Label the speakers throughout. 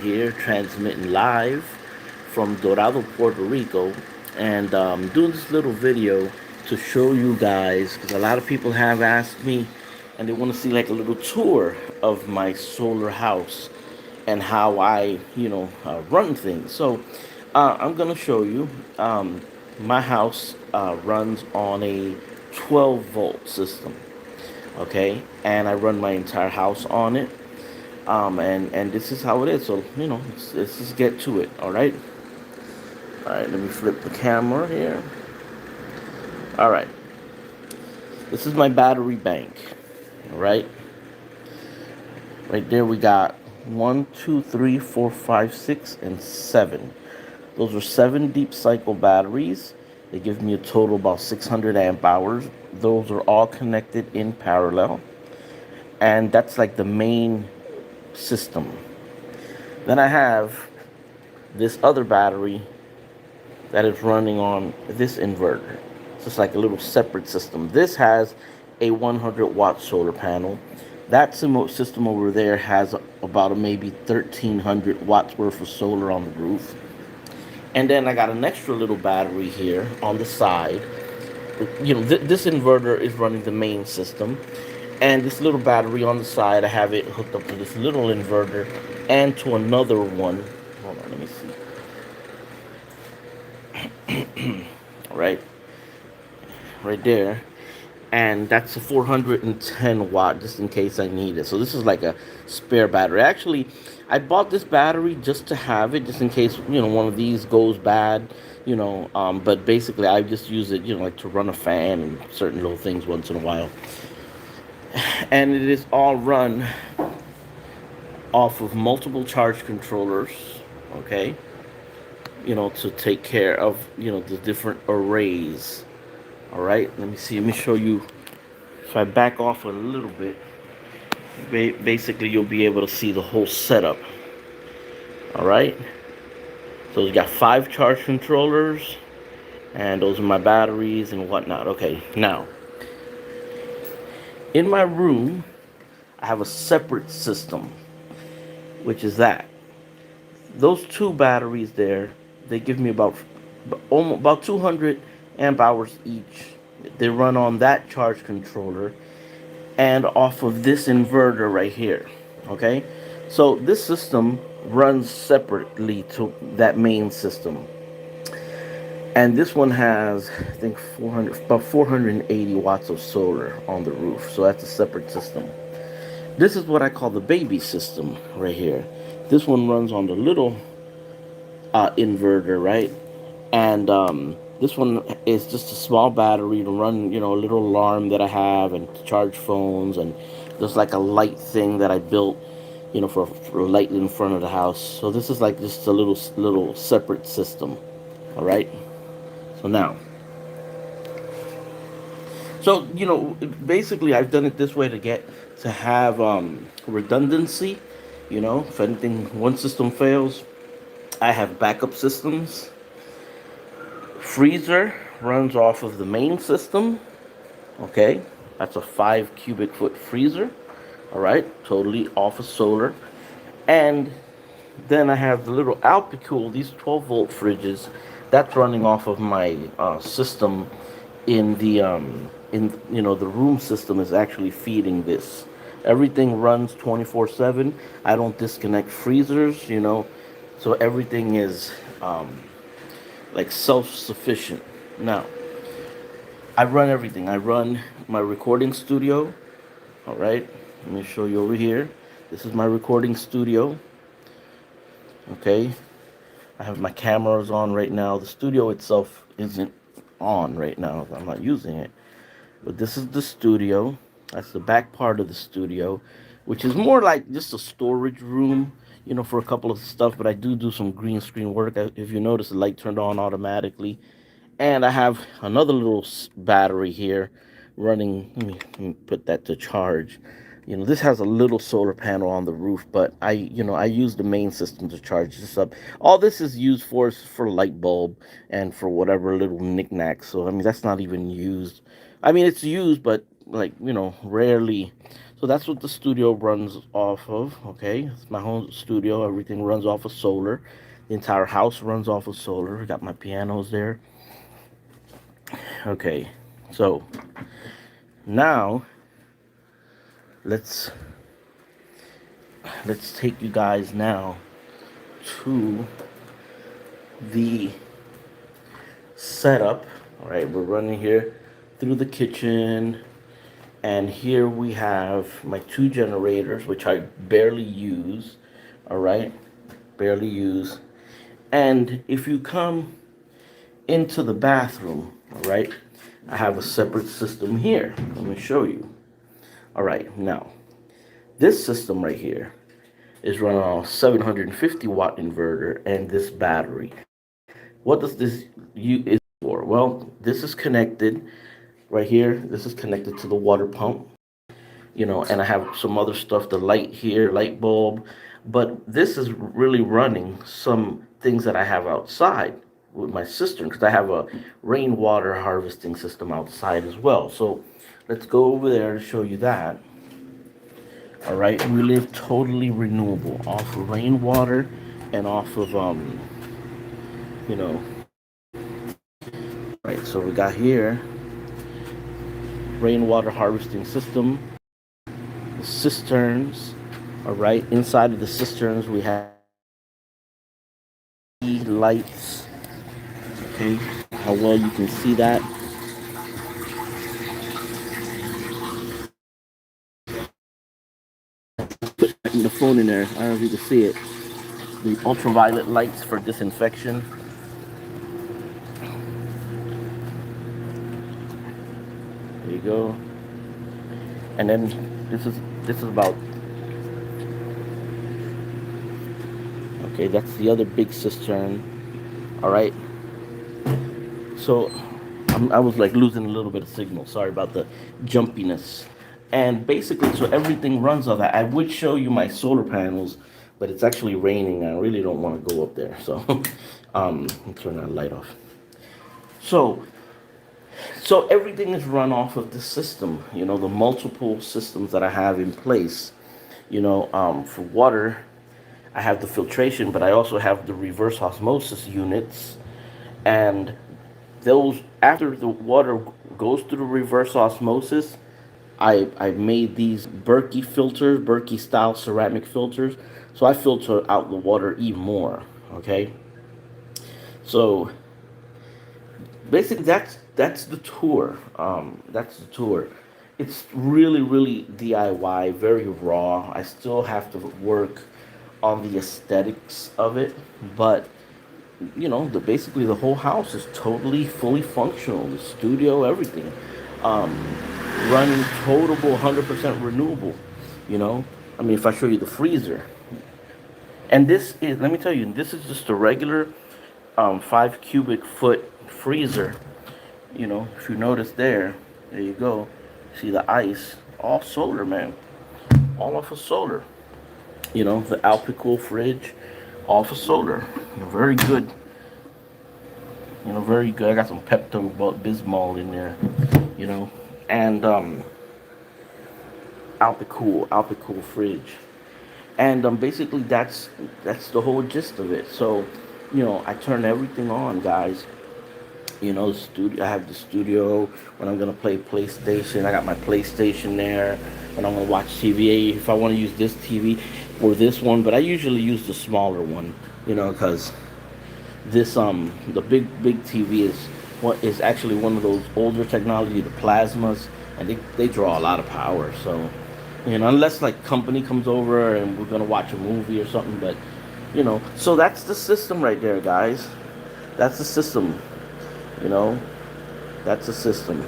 Speaker 1: Here transmitting live from Dorado, Puerto Rico, and doing this little video to show you guys because a lot of people have asked me and they want to see like a little tour of my solar house and how I run things. So I'm gonna show you. My house runs on a 12-volt system, okay, and I run my entire house on it. And this is how it is. So let's just get to it. All right. Let me flip the camera here. All right, this is my battery bank. All right there we got one, two, three, four, five, six, and seven. Those are seven deep cycle batteries. They give me a total about 600 amp hours. Those are all connected in parallel, and that's like the main system. Then I have this other battery that is running on this inverter. So it's like a little separate system. This has a 100-watt solar panel. That system over there has about maybe 1,300 watts worth of solar on the roof. And then I got an extra little battery here on the side. This inverter is running the main system. And this little battery on the side, I have it hooked up to this little inverter and to another one. Hold on, let me see. Right, right there. And that's a 410 watt just in case I need it. So this is like a spare battery. Actually, I bought this battery just to have it, just in case one of these goes bad. But basically I just use it, like to run a fan and certain little things once in a while. And it is all run off of multiple charge controllers, okay? To take care of the different arrays. All right, let me see. Let me show you. If I back off a little bit, basically you'll be able to see the whole setup. All right. So we got 5 charge controllers, and those are my batteries and whatnot. Okay, now in my room, I have a separate system, which is that those 2 batteries there, they give me about 200 amp hours each. They run on that charge controller and off of this inverter right here. Okay, so this system runs separately to that main system, and this one has, I think, 480 watts of solar on the roof. So that's a separate system. This is what I call the baby system right here. This one runs on the little inverter, right? And this one is just a small battery to run, a little alarm that I have and to charge phones, and there's like a light thing that I built, for light in front of the house. So this is like just a little separate system. All right. So now, so basically, I've done it this way to have redundancy. If anything, one system fails, I have backup systems. Freezer runs off of the main system. Okay, that's a 5 cubic foot freezer. All right, totally off of solar. And then I have the little Alpicool, these 12-volt fridges. That's running off of my system in the room system is actually feeding this. Everything runs 24/7. I don't disconnect freezers. So everything is like self-sufficient. Now, I run everything. I run my recording studio. All right, let me show you over here. This is my recording studio. Okay, I have my cameras on right now. The studio itself isn't on right now. I'm not using it. But this is the studio. That's the back part of the studio, which is more like just a storage room, for a couple of stuff. But I do some green screen work. If you notice, the light turned on automatically. And I have another little battery here running. Let me put that to charge. This has a little solar panel on the roof, but I use the main system to charge this up. All this is used for is for light bulb and for whatever little knickknacks. So I mean, that's not even used. I mean, it's used, but like rarely. So that's what the studio runs off of. Okay, it's my home studio. Everything runs off of solar. The entire house runs off of solar. I got my pianos there. Okay, so now let's let's take you guys now to the setup. All right, we're running here through the kitchen, and here we have my two generators, which I barely use. All right, barely use. And if you come into the bathroom, all right, I have a separate system here. Let me show you. All right, now this system right here is running on a 750 watt inverter and this battery. What does this is for? Well, this is connected right here. This is connected to the water pump, and I have some other stuff, the light here, light bulb. But this is really running some things that I have outside with my cistern because I have a rainwater harvesting system outside as well. So let's go over there to show you that. All right, we live totally renewable off of rainwater and off of you know. Right, so we got here rainwater harvesting system, the cisterns. All right, inside of the cisterns we have lights. Okay, how well you can see that. Putting the phone in there, I don't know if you can see it. The ultraviolet lights for disinfection. There you go. And then this is about, okay, that's the other big cistern. All right. So I was like losing a little bit of signal. Sorry about the jumpiness. And basically, so everything runs on that. I would show you my solar panels, but it's actually raining. I really don't want to go up there. So I'll turn that light off. So everything is run off of the system, the multiple systems that I have in place. For water, I have the filtration, but I also have the reverse osmosis units. And those, after the water goes through the reverse osmosis, I made these Berkey style ceramic filters. So I filter out the water even more. Okay. So basically that's the tour. That's the tour. It's really, really DIY, very raw. I still have to work on the aesthetics of it, but basically the whole house is totally fully functional. The studio, everything, um, running totable 100% renewable. I mean, if I show you the freezer, and this is, let me tell you, this is just a regular 5 cubic foot freezer. If you notice there you go. See the ice, all solar, man, all off of solar. The Alpicool fridge, all for solar. Very good. Very good. I got some Pepto Bismol in there. And Alpicool fridge. And basically that's the whole gist of it. So, I turn everything on, guys. The studio. I have the studio when I'm gonna play PlayStation. I got my PlayStation there when I'm gonna watch TV. If I want to use this TV or this one, but I usually use the smaller one. Because this the big TV is actually one of those older technology, the plasmas, and they draw a lot of power. So unless like company comes over and we're gonna watch a movie or something, but so that's the system right there, guys. That's the system. That's the system.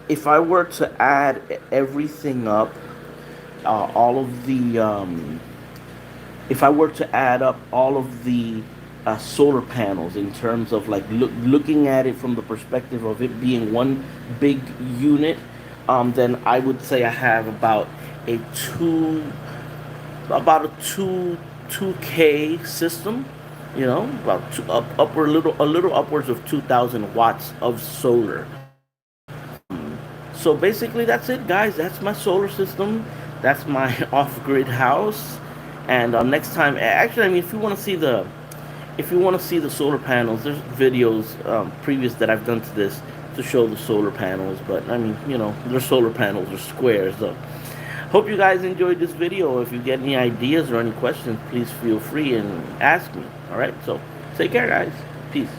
Speaker 1: If I were to add everything up, all of the if I were to add up all of the solar panels in terms of like looking at it from the perspective of it being one big unit, then I would say I have about a two 2K system. About a little upwards of 2,000 watts of solar. So basically, that's it, guys. That's my solar system. That's my off-grid house. And next time, actually, I mean, if you want to see the solar panels, there's videos previous that I've done to this to show the solar panels. But I mean, they're solar panels, they're squares. So hope you guys enjoyed this video. If you get any ideas or any questions, please feel free and ask me. All right. So take care, guys. Peace.